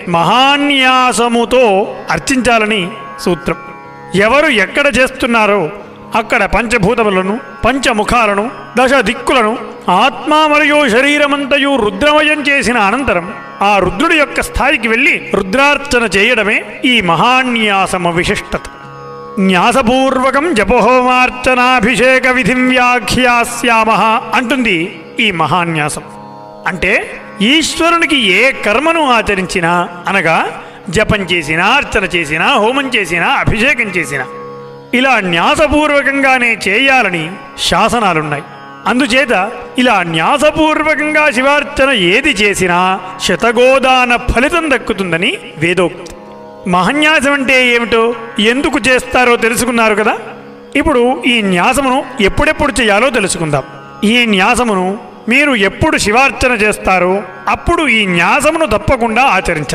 మహాన్యాసముతో అర్చించాలని సూత్రం. ఎవరు ఎక్కడ చేస్తున్నారో అక్కడ పంచభూతములను, పంచముఖాలను, 10 దిక్కులను, ఆత్మ మరియు శరీరమంతయు రుద్రమయం చేసిన అనంతరం ఆ రుద్రుడి యొక్క స్థాయికి వెళ్ళి రుద్రార్చన చేయడమే ఈ మహాన్యాసము విశిష్టత. న్యాసపూర్వకం జపహోమార్చనాభిషేక విధిం వ్యాఖ్యాస్యామః అంటుంది ఈ మహాన్యాసం. అంటే ఈశ్వరునికి ఏ కర్మను ఆచరించినా, అనగా జపం చేసినా, అర్చన చేసినా, హోమం చేసినా, అభిషేకం చేసినా ఇలా న్యాసపూర్వకంగానే చేయాలని శాసనాలున్నాయి. అందుచేత ఇలా న్యాసపూర్వకంగా శివార్చన ఏది చేసినా శతగోదాన ఫలితం దక్కుతుందని వేదోక్తి. మహాన్యాసం అంటే ఏమిటో, ఎందుకు చేస్తారో తెలుసుకున్నారు కదా. ఇప్పుడు ఈ న్యాసమును ఎప్పుడెప్పుడు చేయాలో తెలుసుకుందాం. ఈ న్యాసమును మీరు ఎప్పుడు శివార్చన చేస్తారో అప్పుడు ఈ న్యాసమును తప్పకుండా ఆచరించాలి.